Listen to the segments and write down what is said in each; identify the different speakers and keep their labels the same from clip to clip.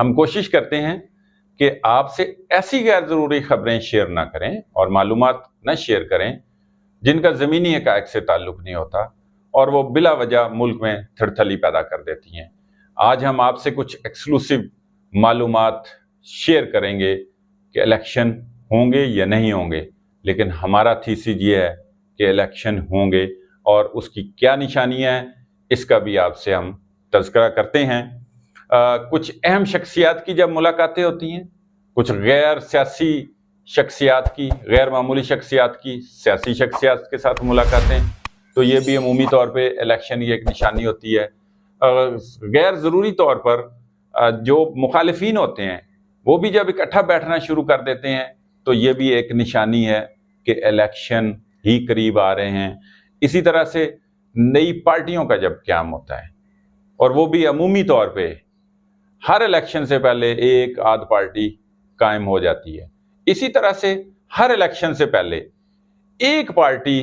Speaker 1: ہم کوشش کرتے ہیں کہ آپ سے ایسی غیر ضروری خبریں شیئر نہ کریں اور معلومات نہ شیئر کریں جن کا زمینی حقائق سے تعلق نہیں ہوتا اور وہ بلا وجہ ملک میں تھڑتھلی پیدا کر دیتی ہیں۔ آج ہم آپ سے کچھ ایکسکلوسیو معلومات شیئر کریں گے کہ الیکشن ہوں گے یا نہیں ہوں گے، لیکن ہمارا تھیسس یہ ہے کہ الیکشن ہوں گے اور اس کی کیا نشانیاں ہیں اس کا بھی آپ سے ہم تذکرہ کرتے ہیں۔ کچھ اہم شخصیات کی جب ملاقاتیں ہوتی ہیں، کچھ غیر سیاسی شخصیات کی، غیر معمولی شخصیات کی سیاسی شخصیات کے ساتھ ملاقاتیں، تو یہ بھی عمومی طور پہ الیکشن کی ایک نشانی ہوتی ہے۔ غیر ضروری طور پر جو مخالفین ہوتے ہیں وہ بھی جب اکٹھا بیٹھنا شروع کر دیتے ہیں تو یہ بھی ایک نشانی ہے کہ الیکشن ہی قریب آ رہے ہیں۔ اسی طرح سے نئی پارٹیوں کا جب قیام ہوتا ہے اور وہ بھی عمومی طور پہ ہر الیکشن سے پہلے ایک آدھ پارٹی قائم ہو جاتی ہے، اسی طرح سے ہر الیکشن سے پہلے ایک پارٹی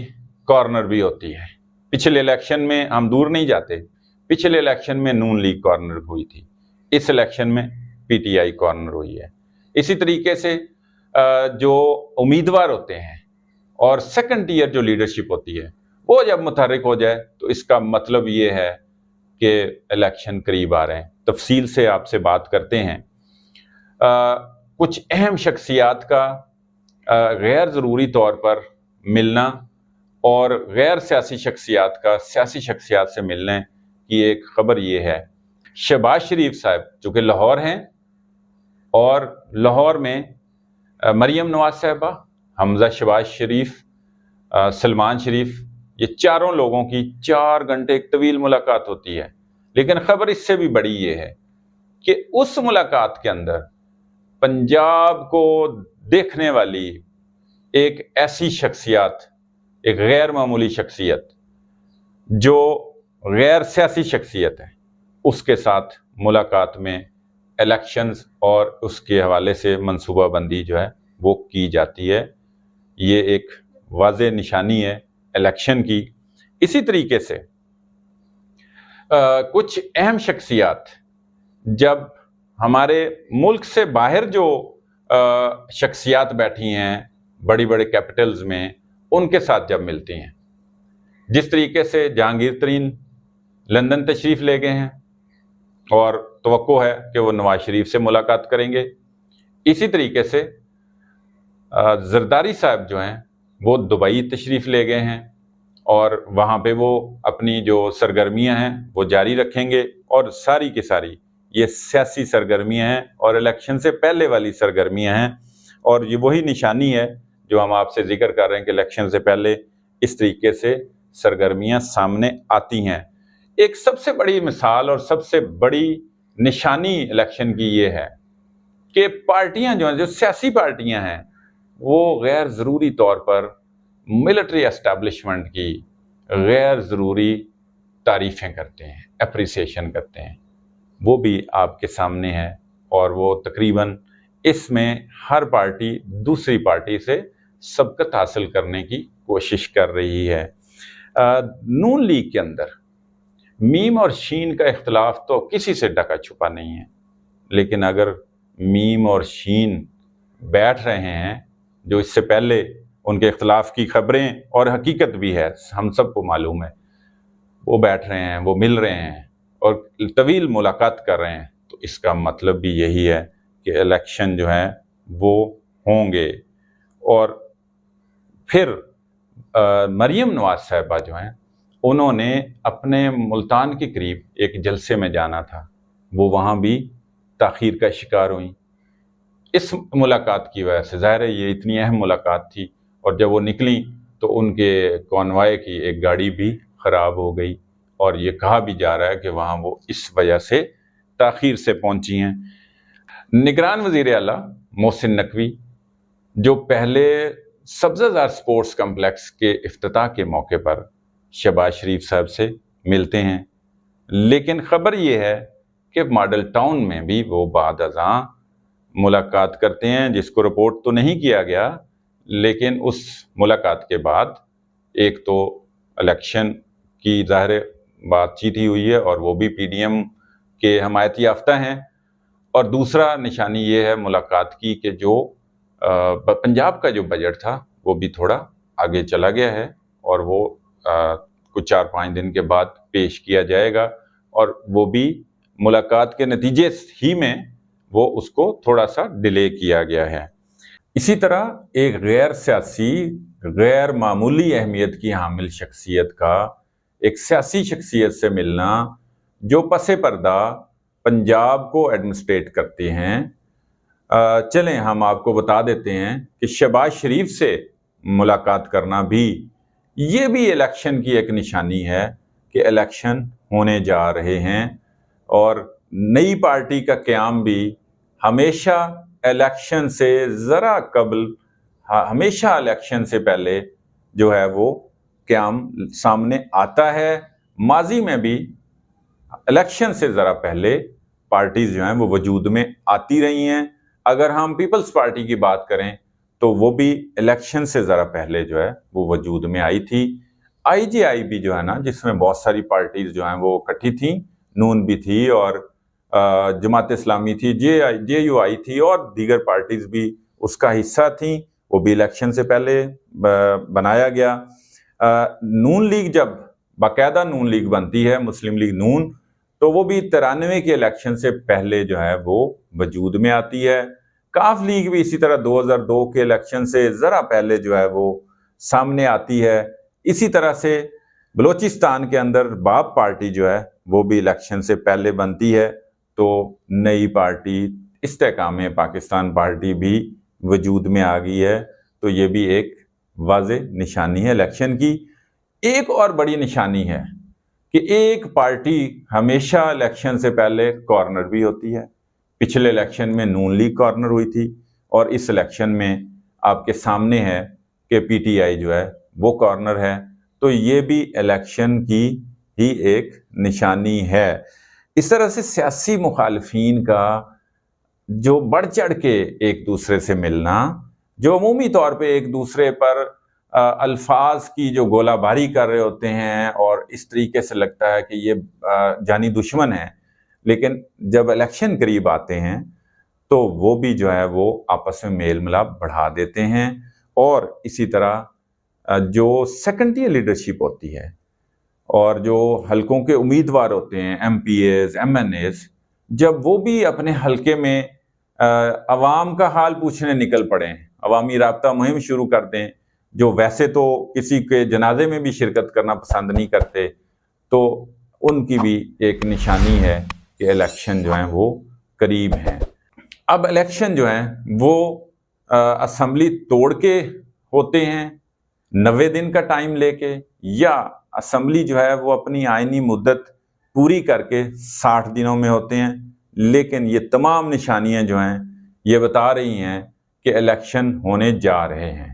Speaker 1: کارنر بھی ہوتی ہے۔ پچھلے الیکشن میں ہم دور نہیں جاتے، پچھلے الیکشن میں نون لیگ کارنر ہوئی تھی، اس الیکشن میں پی ٹی آئی کارنر ہوئی ہے۔ اسی طریقے سے جو امیدوار ہوتے ہیں اور سیکنڈ ٹیئر جو لیڈرشپ ہوتی ہے وہ جب متحرک ہو جائے تو اس کا مطلب یہ ہے کہ الیکشن قریب آ رہے ہیں۔ تفصیل سے آپ سے بات کرتے ہیں۔ کچھ اہم شخصیات کا غیر ضروری طور پر ملنا اور غیر سیاسی شخصیات کا سیاسی شخصیات سے ملنے کی ایک خبر یہ ہے، شہباز شریف صاحب جو کہ لاہور ہیں اور لاہور میں مریم نواز صاحبہ، حمزہ شہباز شریف، سلمان شریف، یہ چاروں لوگوں کی 4 گھنٹے ایک طویل ملاقات ہوتی ہے۔ لیکن خبر اس سے بھی بڑی یہ ہے کہ اس ملاقات کے اندر پنجاب کو دیکھنے والی ایک ایسی شخصیت، ایک غیر معمولی شخصیت جو غیر سیاسی شخصیت ہے، اس کے ساتھ ملاقات میں الیکشنز اور اس کے حوالے سے منصوبہ بندی جو ہے وہ کی جاتی ہے۔ یہ ایک واضح نشانی ہے الیکشن کی۔ اسی طریقے سے کچھ اہم شخصیات جب ہمارے ملک سے باہر جو شخصیات بیٹھی ہیں بڑی بڑے کیپٹلز میں، ان کے ساتھ جب ملتی ہیں، جس طریقے سے جہانگیر ترین لندن تشریف لے گئے ہیں اور توقع ہے کہ وہ نواز شریف سے ملاقات کریں گے، اسی طریقے سے زرداری صاحب جو ہیں وہ دبئی تشریف لے گئے ہیں اور وہاں پہ وہ اپنی جو سرگرمیاں ہیں وہ جاری رکھیں گے، اور ساری کی ساری یہ سیاسی سرگرمیاں ہیں اور الیکشن سے پہلے والی سرگرمیاں ہیں، اور یہ وہی نشانی ہے جو ہم آپ سے ذکر کر رہے ہیں کہ الیکشن سے پہلے اس طریقے سے سرگرمیاں سامنے آتی ہیں۔ ایک سب سے بڑی مثال اور سب سے بڑی نشانی الیکشن کی یہ ہے کہ پارٹیاں جو ہیں، جو سیاسی پارٹیاں ہیں، وہ غیر ضروری طور پر ملٹری اسٹیبلشمنٹ کی غیر ضروری تعریفیں کرتے ہیں، اپریسیشن کرتے ہیں، وہ بھی آپ کے سامنے ہے، اور وہ تقریباً اس میں ہر پارٹی دوسری پارٹی سے سبقت حاصل کرنے کی کوشش کر رہی ہے۔ نون لیگ کے اندر میم اور شین کا اختلاف تو کسی سے ڈھکا چھپا نہیں ہے، لیکن اگر میم اور شین بیٹھ رہے ہیں، جو اس سے پہلے ان کے اختلاف کی خبریں اور حقیقت بھی ہے، ہم سب کو معلوم ہے، وہ بیٹھ رہے ہیں، وہ مل رہے ہیں اور طویل ملاقات کر رہے ہیں، تو اس کا مطلب بھی یہی ہے کہ الیکشن جو ہیں وہ ہوں گے۔ اور پھر مریم نواز صاحبہ جو ہیں، انہوں نے اپنے ملتان کے قریب ایک جلسے میں جانا تھا، وہ وہاں بھی تاخیر کا شکار ہوئیں۔ اس ملاقات کی وجہ سے ظاہر ہے یہ اتنی اہم ملاقات تھی، اور جب وہ نکلیں تو ان کے کانوائے کی ایک گاڑی بھی خراب ہو گئی، اور یہ کہا بھی جا رہا ہے کہ وہاں وہ اس وجہ سے تاخیر سے پہنچی ہیں۔ نگران وزیر اعلیٰ محسن نقوی جو پہلے سبزہ زار سپورٹس کمپلیکس کے افتتاح کے موقع پر شہباز شریف صاحب سے ملتے ہیں، لیکن خبر یہ ہے کہ ماڈل ٹاؤن میں بھی وہ بعد ازاں ملاقات کرتے ہیں، جس کو رپورٹ تو نہیں کیا گیا، لیکن اس ملاقات کے بعد ایک تو الیکشن کی ظاہر بات چیت ہی ہوئی ہے، اور وہ بھی پی ڈی ایم کے حمایت یافتہ ہیں، اور دوسرا نشانی یہ ہے ملاقات کی کہ جو پنجاب کا جو بجٹ تھا وہ بھی تھوڑا آگے چلا گیا ہے اور وہ کچھ 4-5 دن کے بعد پیش کیا جائے گا، اور وہ بھی ملاقات کے نتیجے ہی میں وہ اس کو تھوڑا سا ڈیلے کیا گیا ہے۔ اسی طرح ایک غیر سیاسی، غیر معمولی اہمیت کی حامل شخصیت کا ایک سیاسی شخصیت سے ملنا جو پس پردہ پنجاب کو ایڈمنسٹریٹ کرتے ہیں۔ چلیں ہم آپ کو بتا دیتے ہیں کہ شہباز شریف سے ملاقات کرنا بھی یہ بھی الیکشن کی ایک نشانی ہے کہ الیکشن ہونے جا رہے ہیں، اور نئی پارٹی کا قیام بھی ہمیشہ الیکشن سے ذرا قبل، ہمیشہ الیکشن سے پہلے جو ہے وہ قیام سامنے آتا ہے۔ ماضی میں بھی الیکشن سے ذرا پہلے پارٹیز جو ہیں وہ وجود میں آتی رہی ہیں۔ اگر ہم پیپلز پارٹی کی بات کریں تو وہ بھی الیکشن سے ذرا پہلے جو ہے وہ وجود میں آئی تھی۔ آئی جے آئی بھی جو ہے نا، جس میں بہت ساری پارٹیز جو ہیں وہ اکٹھی تھیں، نون بھی تھی اور جماعت اسلامی تھی، جے یو آئی تھی اور دیگر پارٹیز بھی اس کا حصہ تھیں، وہ بھی الیکشن سے پہلے بنایا گیا۔ نون لیگ جب باقاعدہ نون لیگ بنتی ہے، مسلم لیگ نون، تو وہ بھی 93 کے الیکشن سے پہلے جو ہے وہ وجود میں آتی ہے۔ کاف لیگ بھی اسی طرح 2002 کے الیکشن سے ذرا پہلے جو ہے وہ سامنے آتی ہے۔ اسی طرح سے بلوچستان کے اندر باب پارٹی جو ہے وہ بھی الیکشن سے پہلے بنتی ہے، تو نئی پارٹی استحکام پاکستان پارٹی بھی وجود میں آ گئی ہے، تو یہ بھی ایک واضح نشانی ہے الیکشن کی۔ ایک اور بڑی نشانی ہے کہ ایک پارٹی ہمیشہ الیکشن سے پہلے کارنر بھی ہوتی ہے۔ پچھلے الیکشن میں نون لیگ کارنر ہوئی تھی، اور اس الیکشن میں آپ کے سامنے ہے کہ پی ٹی آئی جو ہے وہ کارنر ہے، تو یہ بھی الیکشن کی ہی ایک نشانی ہے۔ اس طرح سے سیاسی مخالفین کا جو بڑھ چڑھ کے ایک دوسرے سے ملنا، جو عمومی طور پہ ایک دوسرے پر الفاظ کی جو گولہ باری کر رہے ہوتے ہیں اور اس طریقے سے لگتا ہے کہ یہ جانی دشمن ہے، لیکن جب الیکشن قریب آتے ہیں تو وہ بھی جو ہے وہ آپس میں میل ملاپ بڑھا دیتے ہیں۔ اور اسی طرح جو سیکنڈ ٹیئر لیڈرشپ ہوتی ہے اور جو حلقوں کے امیدوار ہوتے ہیں، MPs, MNAs, جب وہ بھی اپنے حلقے میں عوام کا حال پوچھنے نکل پڑیں، عوامی رابطہ مہم شروع کر دیں، جو ویسے تو کسی کے جنازے میں بھی شرکت کرنا پسند نہیں کرتے، تو ان کی بھی ایک نشانی ہے کہ الیکشن جو ہیں وہ قریب ہیں۔ اب الیکشن جو ہیں وہ اسمبلی توڑ کے ہوتے ہیں 90 دن کا ٹائم لے کے، یا اسمبلی جو ہے وہ اپنی آئینی مدت پوری کر کے 60 دنوں میں ہوتے ہیں۔ لیکن یہ تمام نشانیاں جو ہیں یہ بتا رہی ہیں کہ الیکشن ہونے جا رہے ہیں۔